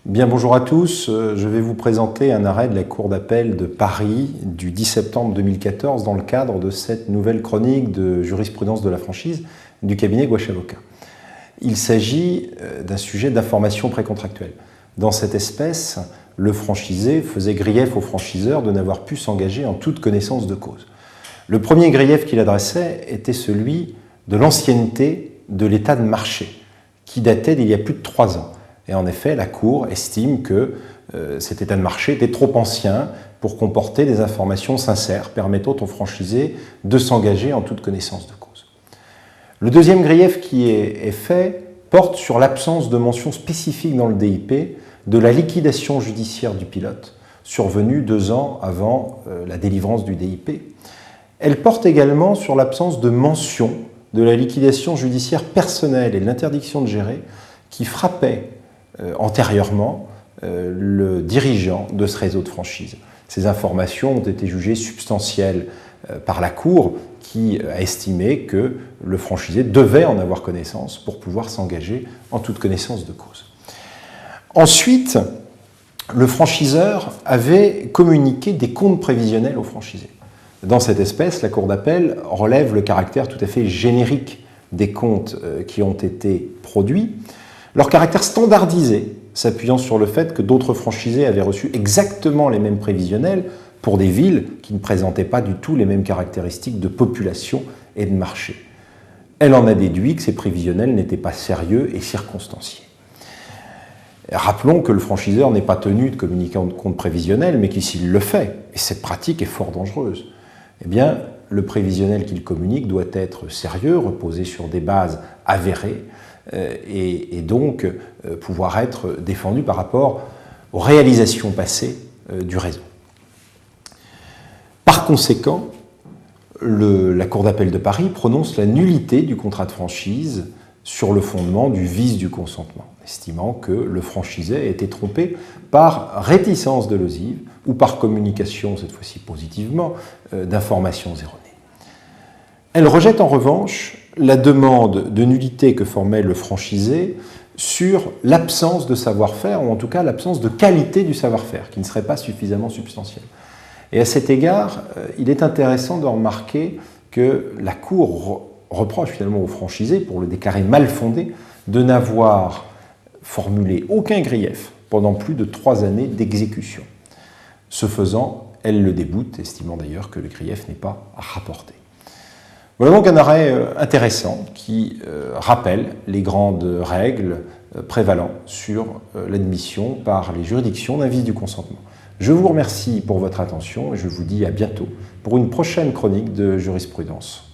Bien, bonjour à tous. Je vais vous présenter un arrêt de la Cour d'appel de Paris du 10 septembre 2014 dans le cadre de cette nouvelle chronique de jurisprudence de la franchise du cabinet Gouache Avocat. Il s'agit d'un sujet d'information précontractuelle. Dans cette espèce, le franchisé faisait grief au franchiseur de n'avoir pu s'engager en toute connaissance de cause. Le premier grief qu'il adressait était celui de l'ancienneté de l'état de marché, qui datait d'il y a plus de 3 ans. Et en effet, la Cour estime que cet état de marché était trop ancien pour comporter des informations sincères permettant aux franchisés de s'engager en toute connaissance de cause. Le deuxième grief qui est fait porte sur l'absence de mention spécifique dans le DIP de la liquidation judiciaire du pilote, survenue 2 ans avant la délivrance du DIP. Elle porte également sur l'absence de mention de la liquidation judiciaire personnelle et de l'interdiction de gérer qui frappait antérieurement le dirigeant de ce réseau de franchise. Ces informations ont été jugées substantielles par la Cour qui a estimé que le franchisé devait en avoir connaissance pour pouvoir s'engager en toute connaissance de cause. Ensuite, le franchiseur avait communiqué des comptes prévisionnels aux franchisés. Dans cette espèce, la Cour d'appel relève le caractère tout à fait générique des comptes qui ont été produits, leur caractère standardisé, s'appuyant sur le fait que d'autres franchisés avaient reçu exactement les mêmes prévisionnels pour des villes qui ne présentaient pas du tout les mêmes caractéristiques de population et de marché. Elle en a déduit que ces prévisionnels n'étaient pas sérieux et circonstanciés. Rappelons que le franchiseur n'est pas tenu de communiquer en compte prévisionnel, mais que s'il le fait, et cette pratique est fort dangereuse, eh bien, le prévisionnel qu'il communique doit être sérieux, reposer sur des bases avérées, et donc pouvoir être défendu par rapport aux réalisations passées du réseau. Par conséquent, la Cour d'appel de Paris prononce la nullité du contrat de franchise sur le fondement du vice du consentement, estimant que le franchisé a été trompé par réticence dolosive ou par communication, cette fois-ci positivement, d'informations erronées. Elle rejette en revanche la demande de nullité que formait le franchisé sur l'absence de savoir-faire, ou en tout cas l'absence de qualité du savoir-faire, qui ne serait pas suffisamment substantielle. Et à cet égard, il est intéressant de remarquer que la Cour reproche finalement au franchisé, pour le déclarer mal fondé, de n'avoir formulé aucun grief pendant plus de 3 années d'exécution. Ce faisant, elle le déboute, estimant d'ailleurs que le grief n'est pas rapporté. Voilà donc un arrêt intéressant qui rappelle les grandes règles prévalant sur l'admission par les juridictions d'un vice du consentement. Je vous remercie pour votre attention et je vous dis à bientôt pour une prochaine chronique de jurisprudence.